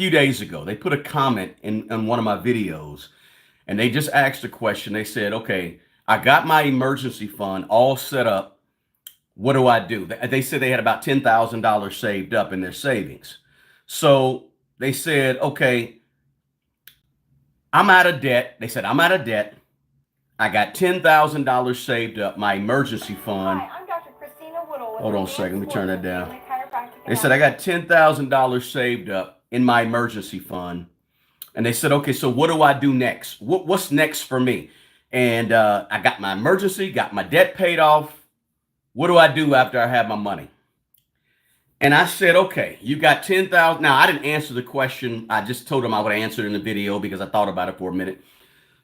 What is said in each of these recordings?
few days ago, they put a comment in one of my videos, and they just asked a question. They said, okay, I got my emergency fund all set up. What do I do? They said they had about $10,000 saved up in their savings. So they said, okay, I'm out of debt. They said, I'm out of debt. I got $10,000 saved up, my emergency fund. Hi, I'm Dr. Christina Woodall. Hold on a second, let me turn that down. They said, I got $10,000 saved up in my emergency fund. And they said, okay, so what do I do next? What's next for me? And I got my emergency, got my debt paid off. What do I do after I have my money? And I said, okay, you got 10,000. Now, I didn't answer the question. I just told them I would answer it in the video because I thought about it for a minute.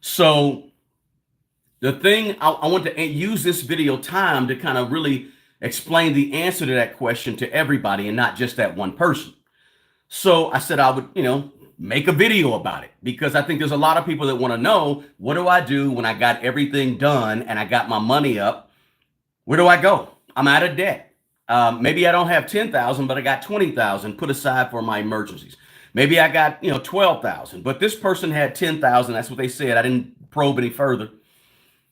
So the thing, I want to use this video time to kind of really explain the answer to that question to everybody and not just that one person. So I said I would, make a video about it because I think there's a lot of people that want to know, what do I do when I got everything done and I got my money up? Where do I go? I'm out of debt. Maybe I don't have 10,000, but I got 20,000 put aside for my emergencies. Maybe I got, 12,000, but this person had 10,000. That's what they said. I didn't probe any further.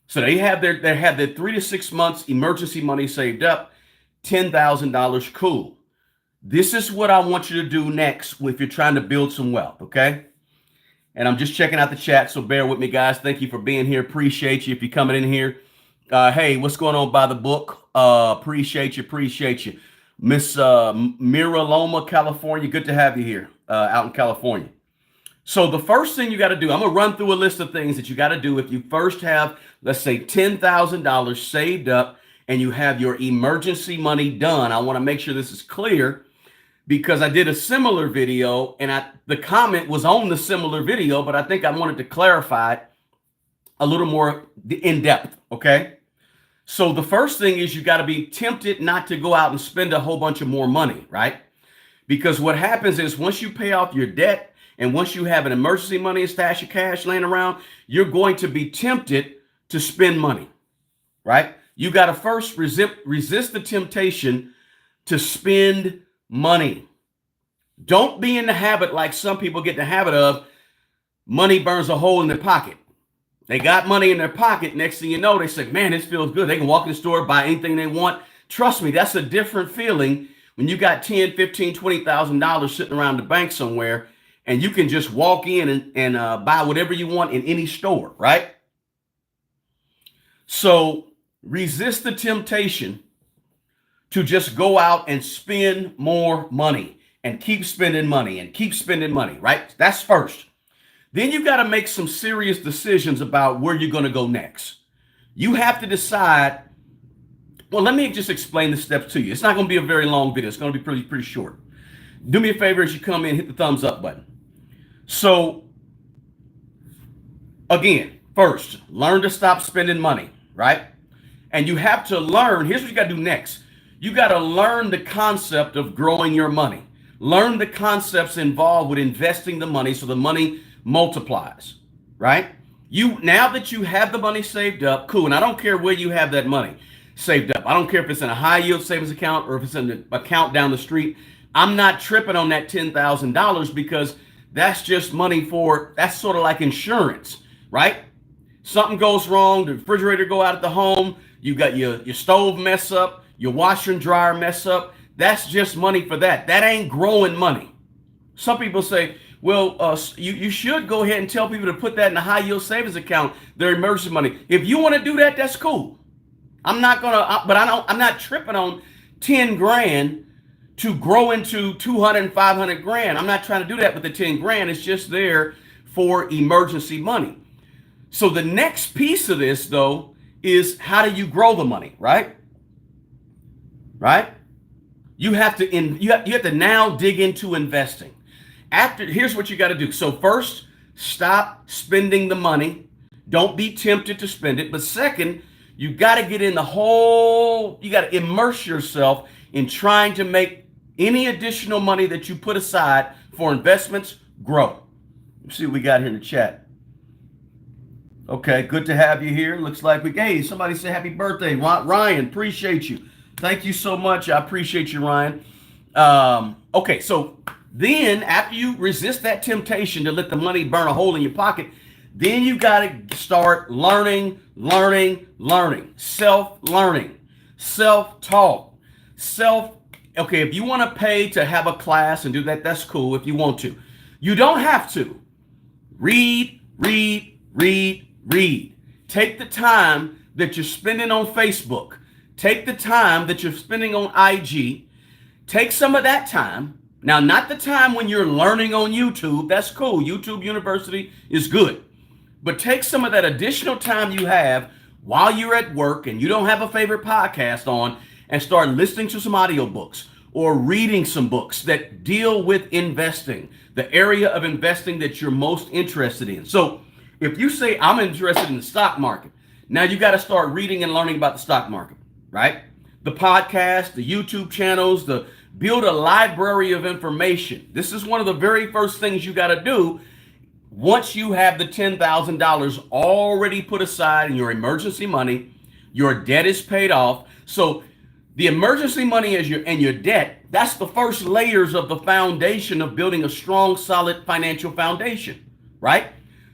So they have their 3 to 6 months emergency money saved up, $10,000. Cool. This is what I want you to do next if you're trying to build some wealth. Okay. And I'm just checking out the chat. So bear with me, guys. Thank you for being here. Appreciate you if you're coming in here. Hey, what's going on by the book? Appreciate you. Miss Mira Loma, California. Good to have you here out in California. So the first thing you got to do, I'm going to run through a list of things that you got to do if you first have, let's say, $10,000 saved up and you have your emergency money done. I want to make sure this is clear because I did a similar video and the comment was on the similar video, but I think I wanted to clarify it a little more in depth. Okay. So the first thing is you got to be tempted not to go out and spend a whole bunch of more money, right? Because what happens is once you pay off your debt and once you have an emergency money, a stash of cash laying around, you're going to be tempted to spend money, right? You got to first resist the temptation to spend money. Don't be in the habit like some people get in the habit of money burns a hole in their pocket. They got money in their pocket. Next thing you know, they say, man, this feels good. They can walk in the store, buy anything they want. Trust me, that's a different feeling when you got $10,000, $15,000, $20,000 sitting around the bank somewhere and you can just walk in and buy whatever you want in any store, right? So resist the temptation to just go out and spend more money and keep spending money and keep spending money, right? That's first. Then you got to make some serious decisions about where you're going to go next. You have to decide. Well, let me just explain the steps to you. It's not going to be a very long video. It's going to be pretty short. Do me a favor as you come in, hit the thumbs up button. So again, first, learn to stop spending money, right? And you have to learn. Here's what you got to do next. You got to learn the concept of growing your money. Learn the concepts involved with investing the money so the money multiplies, right? Now that you have the money saved up, cool. And I don't care where you have that money saved up. I don't care if it's in a high yield savings account or if it's in an account down the street. I'm not tripping on that $10,000 because that's just money that's sort of like insurance, right? Something goes wrong, the refrigerator go out at the home, you got your stove mess up, your washer and dryer mess up. That's just money for that. That ain't growing money. Some people say, well, you should go ahead and tell people to put that in a high yield savings account, their emergency money. If you want to do that, that's cool. I'm not tripping on 10 grand to grow into 200 and 500 grand. I'm not trying to do that with the 10 grand. It's just there for emergency money. So the next piece of this though is how do you grow the money, right? Right? You have to now dig into investing. Here's what you got to do. So first, stop spending the money. Don't be tempted to spend it. But second, you got to get in you got to immerse yourself in trying to make any additional money that you put aside for investments grow. Let's see what we got here in the chat. Okay, good to have you here. Looks like hey, somebody say happy birthday. Ryan, appreciate you. Thank you so much. I appreciate you, Ryan. Okay, so Then after you resist that temptation to let the money burn a hole in your pocket, then you got to start learning, self-learning, self-taught, okay, if you want to pay to have a class and do that, that's cool if you want to. You don't have to. Read. Take the time that you're spending on Facebook. Take the time that you're spending on IG. Take some of that time. Now, not the time when you're learning on YouTube. That's cool. YouTube University is good. But take some of that additional time you have while you're at work and you don't have a favorite podcast on and start listening to some audiobooks or reading some books that deal with investing, the area of investing that you're most interested in. So if you say, I'm interested in the stock market, now you got to start reading and learning about the stock market, right? The podcast, the YouTube channels, build a library of information. This is one of the very first things you got to do once you have the $10,000 already put aside in your emergency money. Your debt is paid off. So the emergency money and your debt, that's the first layers of the foundation of building a strong, solid financial foundation, right?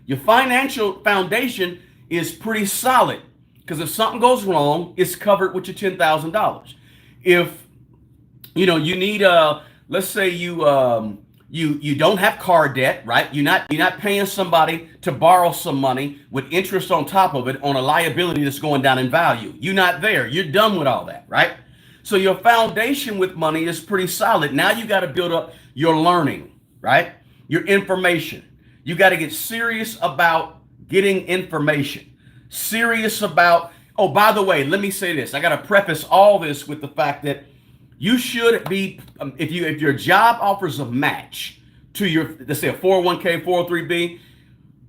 Your financial foundation is pretty solid because if something goes wrong, it's covered with your $10,000. If you need let's say you don't have car debt, right? You're not paying somebody to borrow some money with interest on top of it on a liability that's going down in value. You're not there. You're done with all that, right? So your foundation with money is pretty solid. Now you got to build up your learning, right? Your information. You got to get serious about getting information. Serious about, oh, by the way, let me say this. I got to preface all this with the fact that you should be, if your job offers a match to your, let's say a 401k, 403b,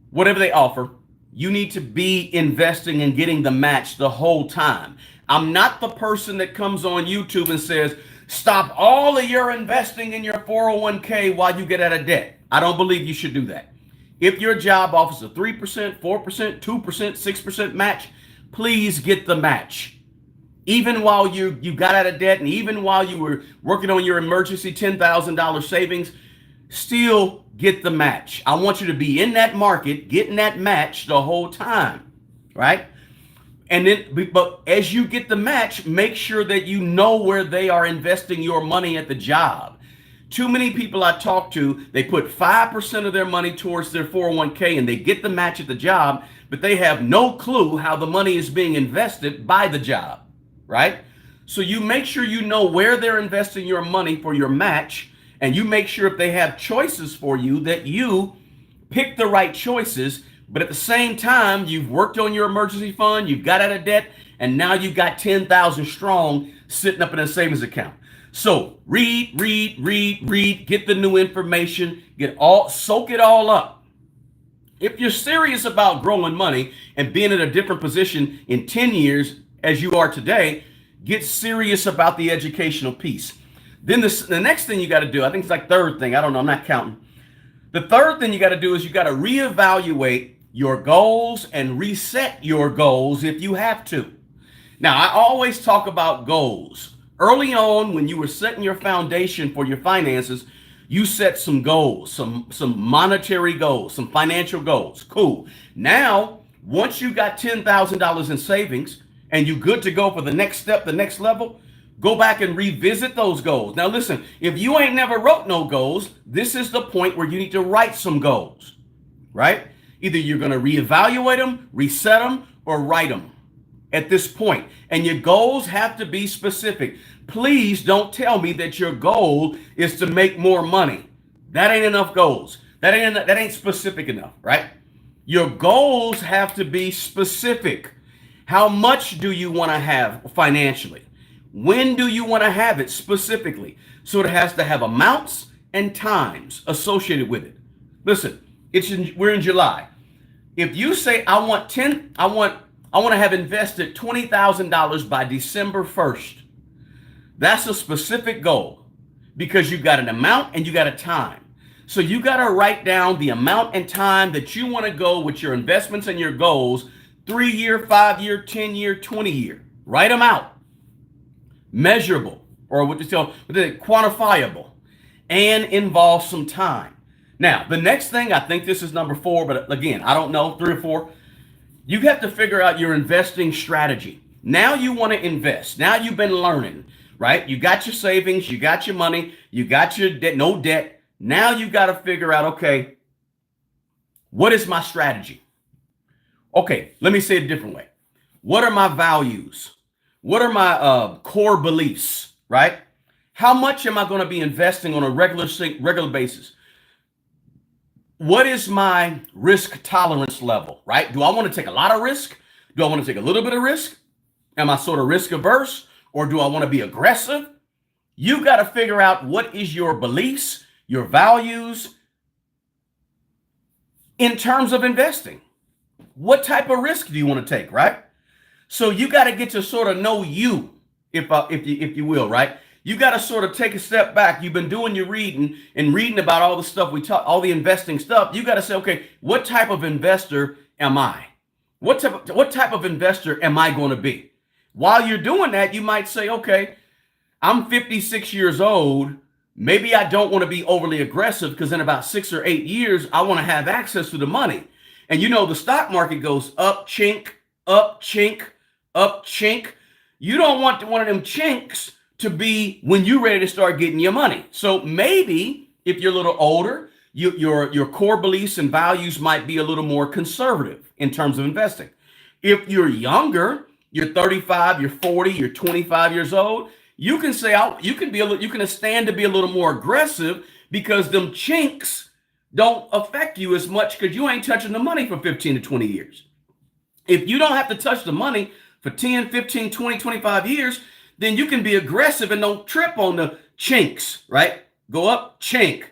whatever they offer, you need to be investing and getting the match the whole time. I'm not the person that comes on YouTube and says, stop all of your investing in your 401k while you get out of debt. I don't believe you should do that. If your job offers a 3%, 4%, 2%, 6% match, please get the match. Even while you got out of debt and even while you were working on your emergency $10,000 savings, still get the match. I want you to be in that market, getting that match the whole time, right? And then, but as you get the match, make sure that you know where they are investing your money at the job. Too many people I talk to, they put 5% of their money towards their 401k and they get the match at the job, but they have no clue how the money is being invested by the job, right? So you make sure you know where they're investing your money for your match, and you make sure if they have choices for you that you pick the right choices. But at the same time, you've worked on your emergency fund, you've got out of debt, and now you've got 10,000 strong sitting up in a savings account. So read, get the new information, soak it all up. If you're serious about growing money and being in a different position in 10 years as you are today, get serious about the educational piece. Then the next thing you got to do, I think it's like third thing, I don't know, I'm not counting. The third thing you got to do is you got to reevaluate your goals and reset your goals if you have to. Now, I always talk about goals. Early on, when you were setting your foundation for your finances, you set some goals, some monetary goals, some financial goals. Cool. Now, once you got $10,000 in savings and you're good to go for the next step, the next level, go back and revisit those goals. Now, listen, if you ain't never wrote no goals, this is the point where you need to write some goals, right? Either you're going to reevaluate them, reset them, or write them at this point. And your goals have to be specific. Please don't tell me that your goal is to make more money. That ain't enough goals. That ain't specific enough, right? Your goals have to be specific. How much do you want to have financially? When do you want to have it specifically? So it has to have amounts and times associated with it. Listen, we're in July. If you say I want to have invested $20,000 by December 1st, that's a specific goal because you got an amount and you got a time. So you got to write down the amount and time that you want to go with your investments and your goals, 3-year, 5-year, 10-year, 20-year. Write them out. Measurable, or what you tell, quantifiable. and involves some time. Now, the next thing, I think this is number 4, but again, I don't know, 3 or 4. You have to figure out your investing strategy. Now you want to invest. Now you've been learning, right? You got your savings, you got your money, you got your debt, no debt. Now you got to figure out, okay, what is my strategy? Okay, let me say it a different way. What are my values? What are my core beliefs, right? How much am I going to be investing on a regular basis? What is my risk tolerance level, right? Do I want to take a lot of risk? Do I want to take a little bit of risk? Am I sort of risk averse, or do I want to be aggressive? You got to figure out what is your beliefs, your values in terms of investing. What type of risk do you want to take, right? So you got to get to sort of know you, if you will, right? You got to sort of take a step back. You've been doing your reading and reading about all the stuff we talk, all the investing stuff. You got to say, okay, what type of investor am I? What type of investor am I going to be? While you're doing that, you might say, okay, I'm 56 years old. Maybe I don't want to be overly aggressive because in about 6 or 8 years, I want to have access to the money. And you know, the stock market goes up, chink, up, chink, up, chink. You don't want one of them chinks to be when you're ready to start getting your money. So maybe if you're a little older, your core beliefs and values might be a little more conservative in terms of investing. If you're younger, you're 35, you're 40, you're 25 years old, you can say you can stand to be a little more aggressive because them chinks don't affect you as much because you ain't touching the money for 15 to 20 years. If you don't have to touch the money for 10, 15, 20, 25 years, then you can be aggressive and don't trip on the chinks, right? Go up, chink,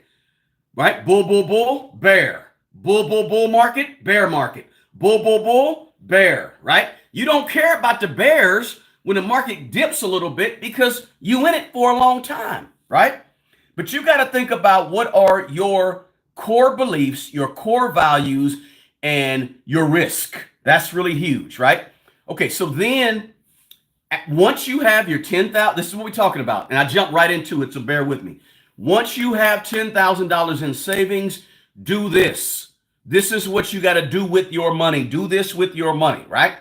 right? Bull, bull, bull, bear. Bull, bull, bull market, bear market. Bull, bull, bull, bear, right? You don't care about the bears when the market dips a little bit because you in it for a long time, right? But you got to think about what are your core beliefs, your core values, and your risk. That's really huge, right? Okay, so then once you have your 10,000, this is what we're talking about, and I jump right into it, so bear with me. Once you have $10,000 in savings, do this. This is what you got to do with your money. Do this with your money, right?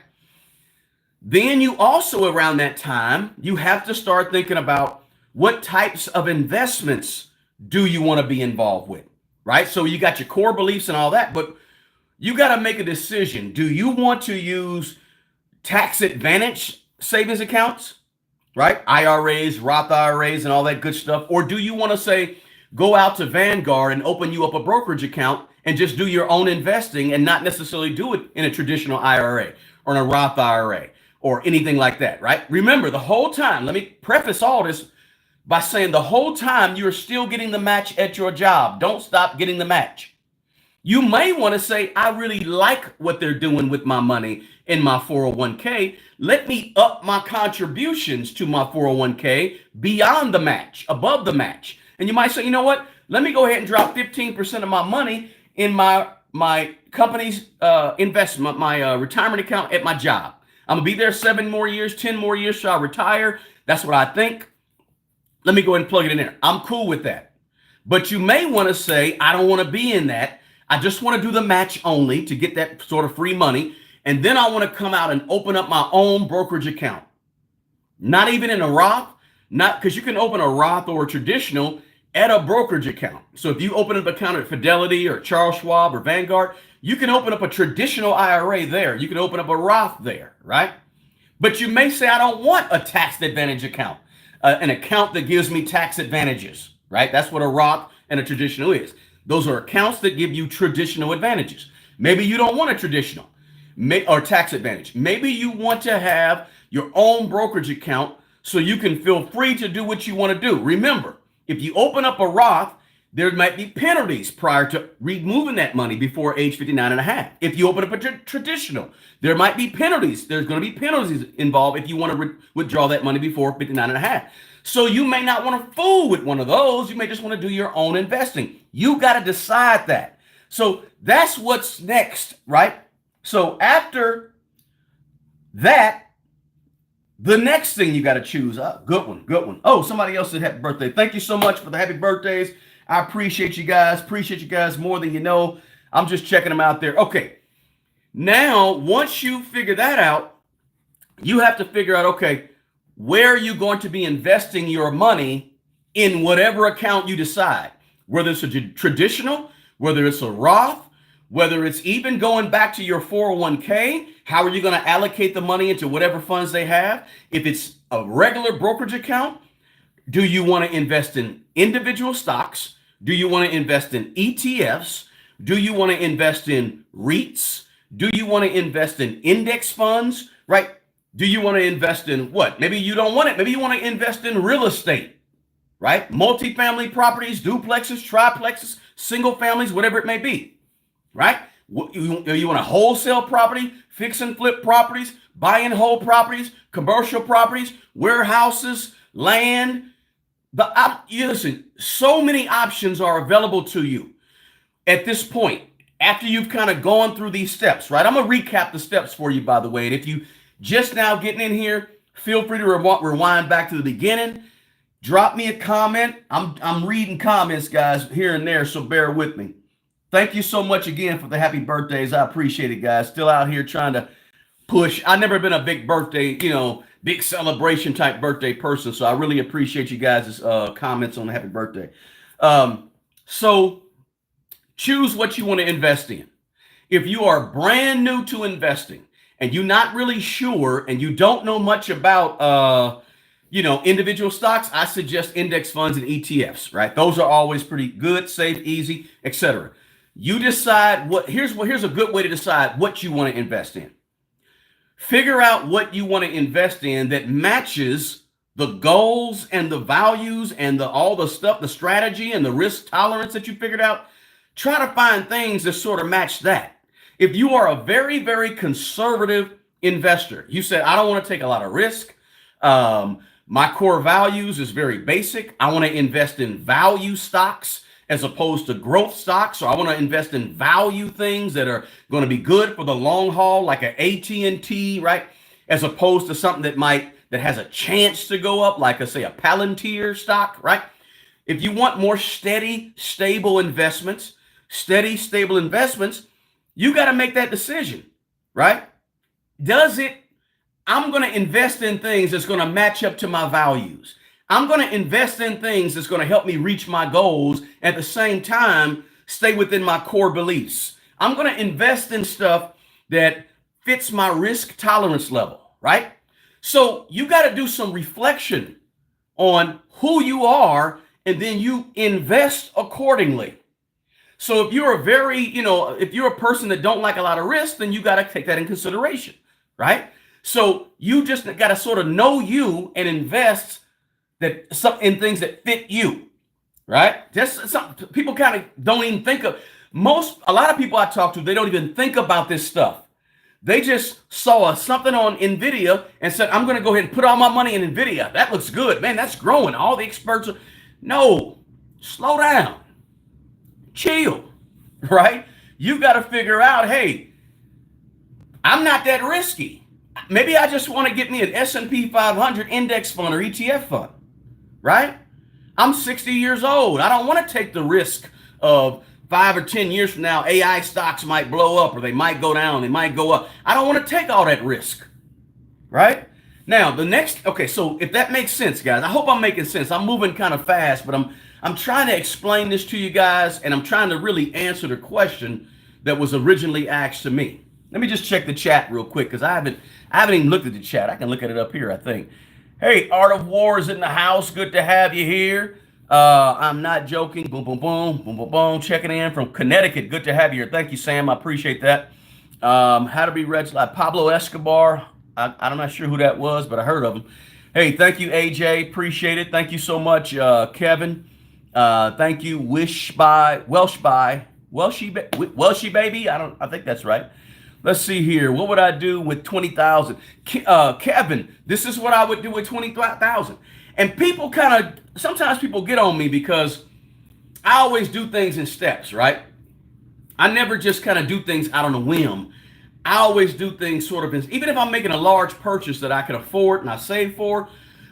Then you also, around that time, you have to start thinking about what types of investments do you want to be involved with, right? So you got your core beliefs and all that, but you got to make a decision. Do you want to use tax advantage savings accounts, right? IRAs, Roth IRAs, and all that good stuff. Or do you want to say, go out to Vanguard and open you up a brokerage account and just do your own investing and not necessarily do it in a traditional IRA or in a Roth IRA or anything like that, right? Remember, the whole time, let me preface all this by saying the whole time you're still getting the match at your job. Don't stop getting the match. You may want to say, I really like what they're doing with my money in my 401k. Let me up my contributions to my 401k beyond the match, above the match. And you might say, you know what? Let me go ahead and drop 15% of my money in my company's investment, my retirement account at my job. I'm going to be there 7 more years, 10 more years till I retire. That's what I think. Let me go ahead and plug it in there. I'm cool with that. But you may want to say, I don't want to be in that. I just want to do the match only to get that sort of free money. And then I want to come out and open up my own brokerage account. Not even in a Roth, not because you can open a Roth or a traditional at a brokerage account. So if you open up an account at Fidelity or Charles Schwab or Vanguard, you can open up a traditional IRA there. You can open up a Roth there, right? But you may say, I don't want a tax advantage account, an account that gives me tax advantages, right? That's what a Roth and a traditional is. Those are accounts that give you traditional advantages. Maybe you don't want a traditional or tax advantage. Maybe you want to have your own brokerage account so you can feel free to do what you want to do. Remember, if you open up a Roth, there might be penalties prior to removing that money before age 59 and a half. If you open up a traditional, there might be penalties. There's going to be penalties involved if you want to withdraw that money before 59 and a half. So you may not want to fool with one of those. You may just want to do your own investing. You got to decide that. So that's what's next, right? So after that, the next thing you got to choose. Good one. Oh, somebody else said happy birthday. Thank you so much for the happy birthdays. I appreciate you guys. Appreciate you guys more than you know. I'm just checking them out there. Okay. Now, once you figure that out, you have to figure out, okay, where are you going to be investing your money in whatever account you decide, whether it's a traditional, whether it's a Roth, whether it's even going back to your 401k. How are you going to allocate the money into whatever funds they have? If it's a regular brokerage account, do you want to invest in individual stocks? Do you want to invest in ETFs? Do you want to invest in REITs? Do you want to invest in index funds, right? Do you want to invest in what? Maybe you don't want it. Maybe you want to invest in real estate, right? Multifamily properties, duplexes, triplexes, single families, whatever it may be, right? You want a wholesale property, fix and flip properties, buy and hold properties, commercial properties, warehouses, land. Listen, so many options are available to you at this point after you've kind of gone through these steps, right? I'm going to recap the steps for you, by the way. And if you just now getting in here, feel free to rewind back to the beginning. Drop me a comment. I'm reading comments, guys, here and there, so bear with me. Thank you so much again for the happy birthdays. I appreciate it, guys. Still out here trying to push. I've never been a big birthday, big celebration type birthday person, so I really appreciate you guys' comments on the happy birthday. So choose what you want to invest in. If you are brand new to investing and you're not really sure and you don't know much about individual stocks, I suggest index funds and ETFs, right? Those are always pretty good, safe, easy, etc. You decide here's a good way to decide what you want to invest in. Figure out what you want to invest in that matches the goals and the values and all the stuff, the strategy and the risk tolerance that you figured out. Try to find things that sort of match that. If you are a very, very conservative investor, you said, I don't want to take a lot of risk. My core values is very basic. I want to invest in value stocks as opposed to growth stocks. So I want to invest in value things that are going to be good for the long haul, like an AT&T, right? As opposed to something that has a chance to go up, like say a Palantir stock, right? If you want more steady, stable investments, you got to make that decision, right? I'm going to invest in things that's going to match up to my values. I'm going to invest in things that's going to help me reach my goals, at the same time, stay within my core beliefs. I'm going to invest in stuff that fits my risk tolerance level, right? So you got to do some reflection on who you are, and then you invest accordingly. So if you're if you're a person that don't like a lot of risk, then you got to take that in consideration, right? So you just got to sort of know you and invest in things that fit you, right? Just some people kind of don't even think of. A lot of people I talk to, they don't even think about this stuff. They just saw something on NVIDIA and said, I'm going to go ahead and put all my money in NVIDIA. That looks good, man. That's growing. All the experts are. No, slow down, chill, right? You got to figure out, hey, I'm not that risky. Maybe I just want to get me an S&P 500 index fund or ETF fund, right? I'm 60 years old. I don't want to take the risk of 5 or 10 years from now, AI stocks might blow up or they might go down, they might go up. I don't want to take all that risk, right? Now, so if that makes sense, guys, I hope I'm making sense. I'm moving kind of fast, but I'm trying to explain this to you guys, and I'm trying to really answer the question that was originally asked to me. Let me just check the chat real quick, because I haven't even looked at the chat. I can look at it up here, I think. Hey, Art of War is in the house. Good to have you here. I'm not joking. Boom, boom, boom, boom, boom, boom. Checking in from Connecticut. Good to have you here. Thank you, Sam. I appreciate that. How to be rich like Pablo Escobar. I'm not sure who that was, but I heard of him. Hey, thank you, AJ. Appreciate it. Thank you so much, Kevin. Thank you, Welsh baby. I think that's right. Let's see here. What would I do with 20,000? Kevin, this is what I would do with 20,000. And people sometimes people get on me because I always do things in steps, right? I never just kind of do things out on a whim. I always do things sort of, even if I'm making a large purchase that I can afford and I save for,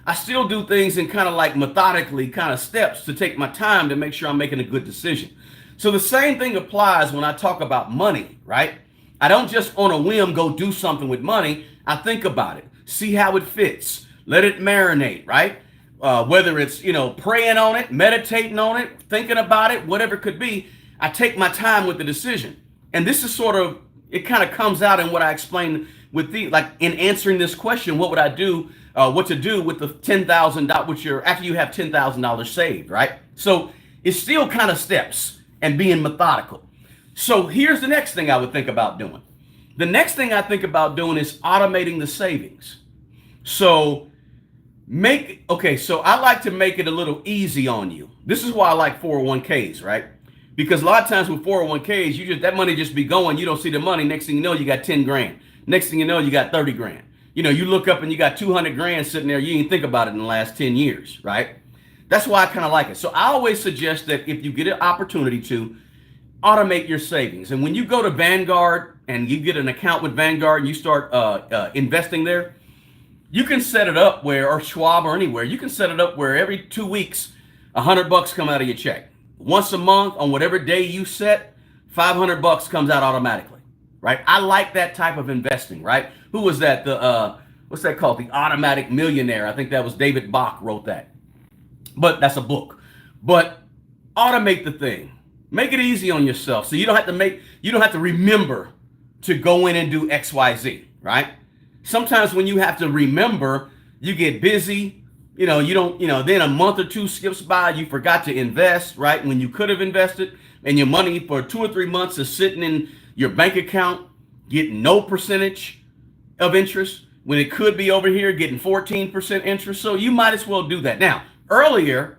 I still do things in kind of like methodically kind of steps to take my time to make sure I'm making a good decision. So the same thing applies when I talk about money, right? I don't just on a whim go do something with money. I think about it, see how it fits, let it marinate, right? Whether it's, praying on it, meditating on it, thinking about it, whatever it could be, I take my time with the decision. And this is sort of, it kind of comes out in what I explained with like in answering this question, what would I do, what to do with the $10,000, which after you have $10,000 saved, right? So it's still kind of steps and being methodical. So here's the next thing I would think about doing. The next thing I think about doing is automating the savings. So so I like to make it a little easy on you. This is why I like 401ks, right? Because a lot of times with 401ks, that money just be going, you don't see the money. Next thing you know, you got 10 grand. Next thing you know, you got 30 grand. You look up and you got 200 grand sitting there. You didn't think about it in the last 10 years, right? That's why I kind of like it. So I always suggest that if you get an opportunity to automate your savings. And when you go to Vanguard and you get an account with Vanguard and you start investing there, you can set it up or Schwab or anywhere, you can set it up where every 2 weeks, $100 come out of your check. Once a month on whatever day you set, $500 comes out automatically, right? I like that type of investing, right? Who was that? What's that called? The Automatic Millionaire. I think that was David Bach wrote that. But that's a book. But automate the thing. Make it easy on yourself. So you don't have to remember to go in and do XYZ, right? Sometimes when you have to remember, you get busy, then a month or two skips by, you forgot to invest, right? When you could have invested, and your money for 2 or 3 months is sitting in your bank account, getting no percentage of interest, when it could be over here getting 14% interest. So you might as well do that. Now, earlier,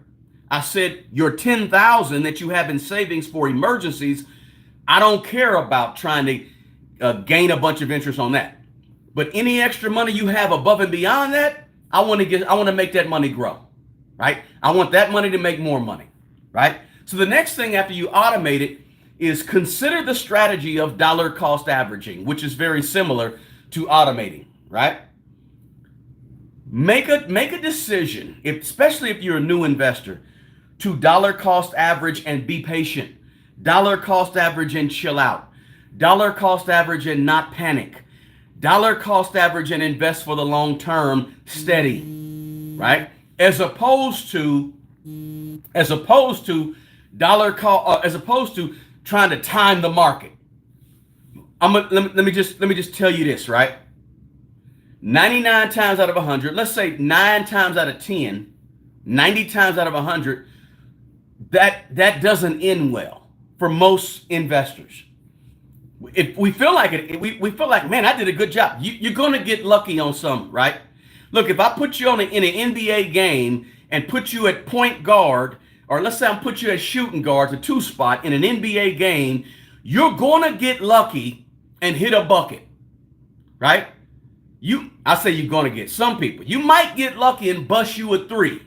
I said your $10,000 that you have in savings for emergencies, I don't care about trying to gain a bunch of interest on that. But any extra money you have above and beyond that, I want to make that money grow, right? I want that money to make more money, right? So the next thing after you automate it is consider the strategy of dollar cost averaging, which is very similar to automating, right? Make a decision, especially if you're a new investor, to dollar cost average and be patient. Dollar cost average and chill out. Dollar cost average and not panic. Dollar cost average and invest for the long term, steady, right? As opposed to trying to time the market. Let me just tell you this, right? 99 times out of 100, let's say 9 times out of 10, 90 times out of 100, that doesn't end well for most investors. If we feel like it, we feel like, man, I did a good job. You're going to get lucky on some, right? Look, if I put you in an NBA game and put you at point guard, or let's say I put you at shooting guard, the 2 spot in an NBA game, you're going to get lucky and hit a bucket, right? I say you're going to get some people. You might get lucky and bust you a 3.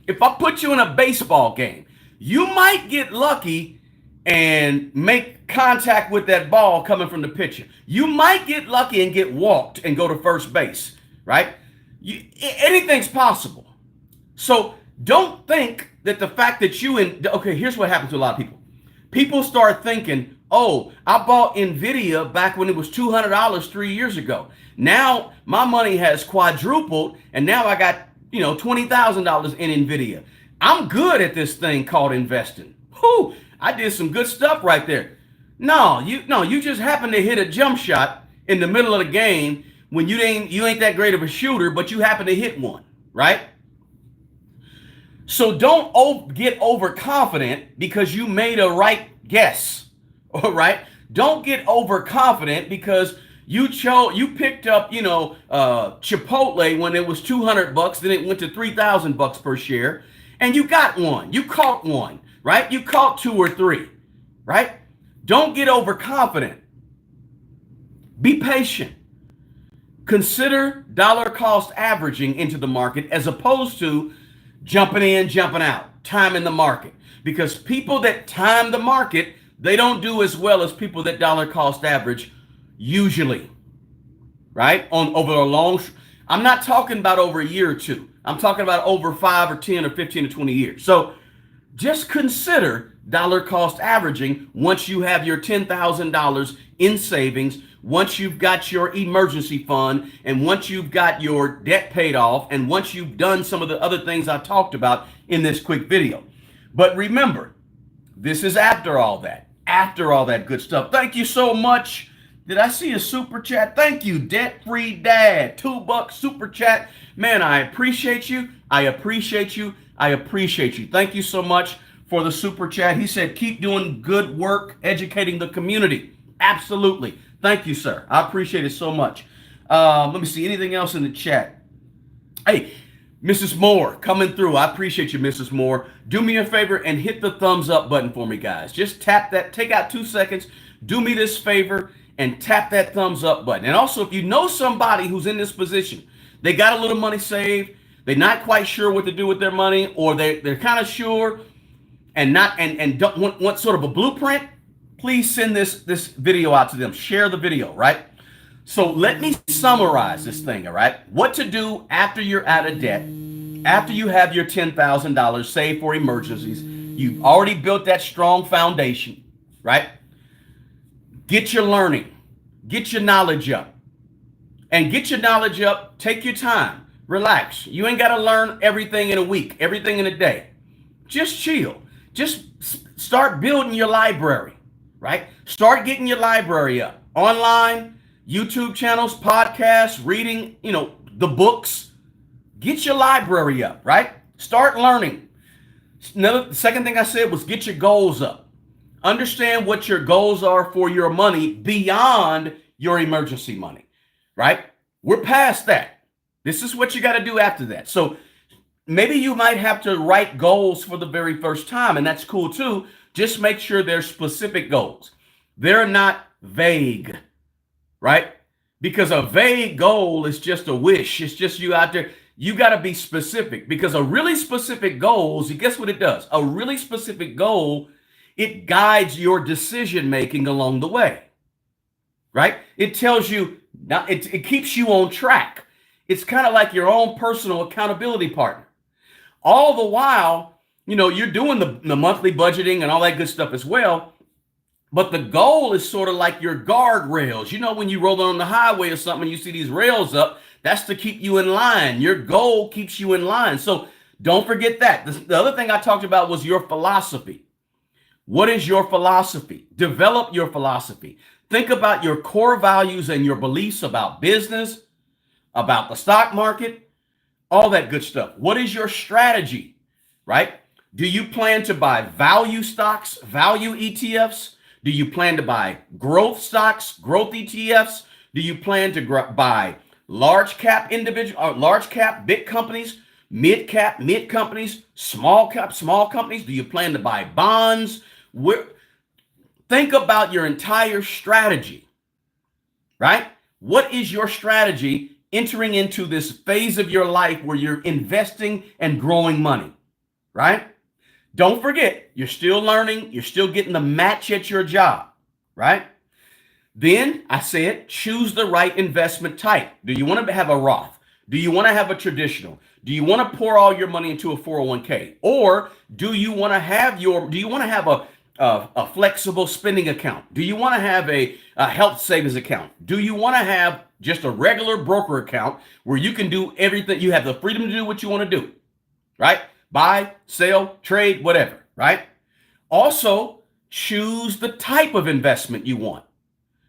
If I put you in a baseball game, you might get lucky and make contact with that ball coming from the pitcher. You might get lucky and get walked and go to first base, right? Anything's possible. So don't think that the fact that okay, here's what happens to a lot of people. People start thinking, oh, I bought NVIDIA back when it was $200 3 years ago. Now my money has quadrupled and now I got, $20,000 in NVIDIA. I'm good at this thing called investing. Whew, I did some good stuff right there. No, you just happened to hit a jump shot in the middle of the game when you ain't that great of a shooter, but you happen to hit one, right? So don't get overconfident because you made a right guess, all right? Don't get overconfident because you picked up, Chipotle when it was $200, then it went to $3,000 per share, and you got one. You caught one, right? You caught 2 or 3, right? Don't get overconfident. Be patient. Consider dollar cost averaging into the market as opposed to jumping in, jumping out, timing the market. Because people that time the market, they don't do as well as people that dollar cost average usually, right? Over a long, I'm not talking about over a year or 2. I'm talking about over 5 or 10 or 15 or 20 years. So just consider dollar cost averaging once you have your $10,000 in savings, once you've got your emergency fund, and once you've got your debt paid off, and once you've done some of the other things I talked about in this quick video. But remember, this is after all that good stuff. Thank you so much. Did I see a super chat? Thank you, Debt Free Dad. $2 super chat. Man, I appreciate you. I appreciate you. I appreciate you. Thank you so much for the super chat. He said, keep doing good work educating the community. Absolutely. Thank you, sir. I appreciate it so much. Let me see. Anything else in the chat? Hey, Mrs. Moore coming through. I appreciate you, Mrs. Moore. Do me a favor and hit the thumbs up button for me, guys. Just tap that. Take out 2 seconds. Do me this favor and tap that thumbs up button. And also, if you know somebody who's in this position, they got a little money saved, they're not quite sure what to do with their money, or they're kind of sure and don't want sort of a blueprint, please send this video out to them. Share the video, right? So let me summarize this thing, all right? What to do after you're out of debt, after you have your $10,000 saved for emergencies. You've already built that strong foundation, right? Get your learning, get your knowledge up. And get your knowledge up, take your time, relax. You ain't got to learn everything in a week, everything in a day. Just chill. Just start building your library, right? Start getting your library up. Online, YouTube channels, podcasts, reading, the books. Get your library up, right? Start learning. The second thing I said was get your goals up. Understand what your goals are for your money beyond your emergency money. Right? We're past that. This is what you got to do after that. So maybe you might have to write goals for the very first time, and that's cool too. Just make sure they're specific goals. They're not vague, right? Because a vague goal is just a wish. It's just you out there. You got to be specific, because a really specific goal, guess what it does? A really specific goal, it guides your decision making along the way, right? It tells you. Now, it keeps you on track. It's kind of like your own personal accountability partner. All the while, you're doing the monthly budgeting and all that good stuff as well. But the goal is sort of like your guardrails. When you roll on the highway or something, you see these rails up, that's to keep you in line. Your goal keeps you in line. So don't forget that. The other thing I talked about was your philosophy. What is your philosophy? Develop your philosophy. Think about your core values and your beliefs about business, about the stock market, all that good stuff. What is your strategy, right? Do you plan to buy value stocks, value ETFs? Do you plan to buy growth stocks, growth ETFs? Do you plan to buy large cap big companies, mid companies, small companies? Do you plan to buy bonds? Think about your entire strategy, right? What is your strategy entering into this phase of your life where you're investing and growing money, right? Don't forget, you're still learning. You're still getting the match at your job, right? Then I said, choose the right investment type. Do you want to have a Roth? Do you want to have a traditional? Do you want to pour all your money into a 401k? Or do you want to have a flexible spending account? Do you want to have a health savings account? Do you want to have just a regular broker account where you can do everything? You have the freedom to do what you want to do, right? Buy, sell, trade, whatever, right? Also, choose the type of investment you want,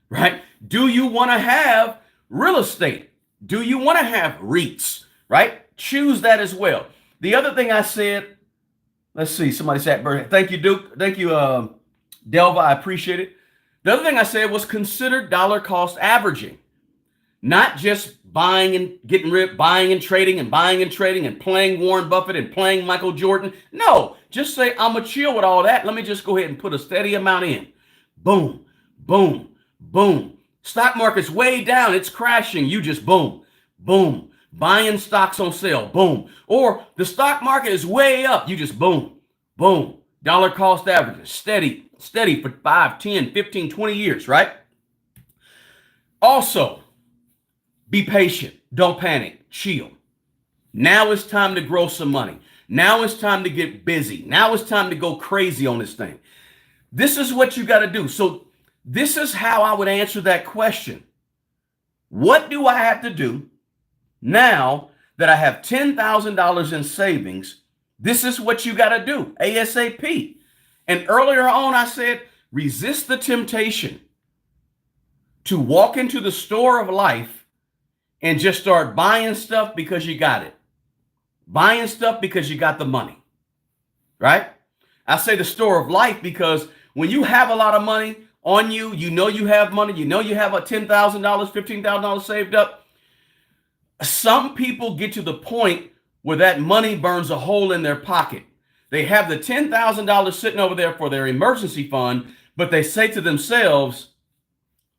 right? Do you want to have real estate? Do you want to have REITs, right? Choose that as well. The other thing I said, let's see, somebody said, thank you, Duke. Thank you, Delva. I appreciate it. The other thing I said was consider dollar cost averaging, not just buying and getting rid, buying and trading and playing Warren Buffett and playing Michael Jordan. No, just say, I'm going to chill with all that. Let me just go ahead and put a steady amount in. Boom, boom, boom. Stock market's way down. It's crashing. You just boom, boom. Buying stocks on sale. Boom. Or the stock market is way up. You just boom, boom. Dollar cost averaging. Steady for 5, 10, 15, 20 years, right? Also, be patient. Don't panic. Chill. Now it's time to grow some money. Now it's time to get busy. Now it's time to go crazy on this thing. This is what you got to do. So this is how I would answer that question. What do I have to do now that I have $10,000 in savings? This is what you got to do ASAP. And earlier on, I said, resist the temptation to walk into the store of life and just start buying stuff because you got it. Buying stuff because you got the money, right? I say the store of life because when you have a lot of money on you, you know you have money, you know you have a $10,000, $15,000 saved up. Some people get to the point where that money burns a hole in their pocket. They have the $10,000 sitting over there for their emergency fund, but they say to themselves,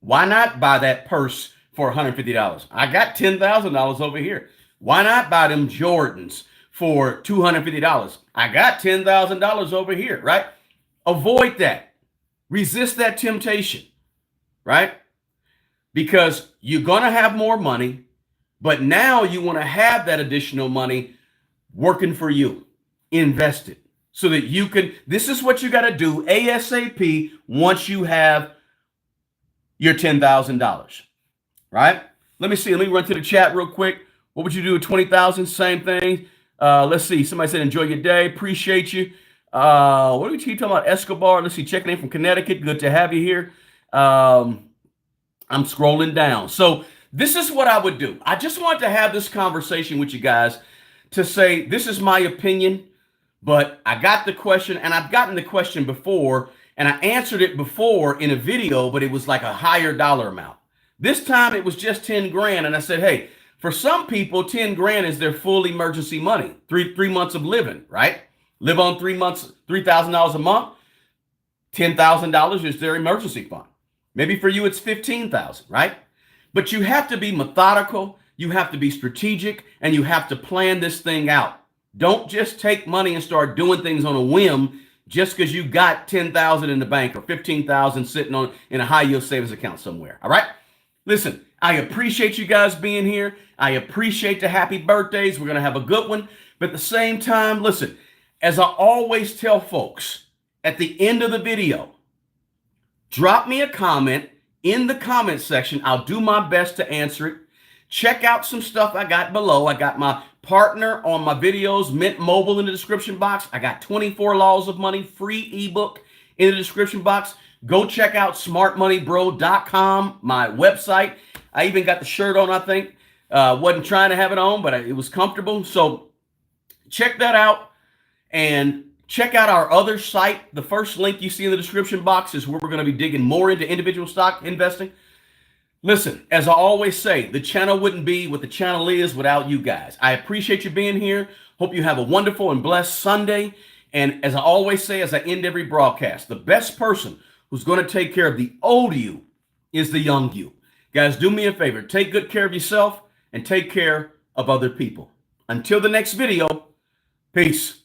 why not buy that purse for $150? I got $10,000 over here. Why not buy them Jordans for $250? I got $10,000 over here, right? Avoid that. Resist that temptation, right? Because you're going to have more money, but now you want to have that additional money working for you, invested, so that you can, this is what you got to do ASAP once you have your $10,000, right? Let me run to the chat real quick. What would you do with 20,000? Same thing. Let's see. Somebody said, enjoy your day. Appreciate you. What do we keep talking about? Escobar. Let's see. Checking in from Connecticut. Good to have you here. I'm scrolling down. So this is what I would do. I just want to have this conversation with you guys to say, this is my opinion, but I got the question, and I've gotten the question before, and I answered it before in a video, but it was like a higher dollar amount. This time it was just 10 grand. And I said, hey, for some people, 10 grand is their full emergency money. Three months of living, right? Live on 3 months, $3,000 a month. $10,000 is their emergency fund. Maybe for you, it's 15,000, right? But you have to be methodical. You have to be strategic, and you have to plan this thing out. Don't just take money and start doing things on a whim just because you got 10,000 in the bank or 15,000 sitting on in a high yield savings account somewhere. All right. Listen, I appreciate you guys being here. I appreciate the happy birthdays. We're going to have a good one. But at the same time, listen, as I always tell folks at the end of the video, drop me a comment in the comment section. I'll do my best to answer it. Check out some stuff I got below. I got my partner on my videos, Mint Mobile, in the description box. I got 24 Laws of Money free ebook in the description box. Go check out smartmoneybro.com, my website. I even got the shirt on, I think. Wasn't trying to have it on, but it was comfortable. So check that out, and check out our other site. The first link you see in the description box is where we're going to be digging more into individual stock investing. Listen, as I always say, the channel wouldn't be what the channel is without you guys. I appreciate you being here. Hope you have a wonderful and blessed Sunday. And as I always say, as I end every broadcast, the best person who's going to take care of the old you is the young you. Guys, do me a favor. Take good care of yourself and take care of other people. Until the next video, peace.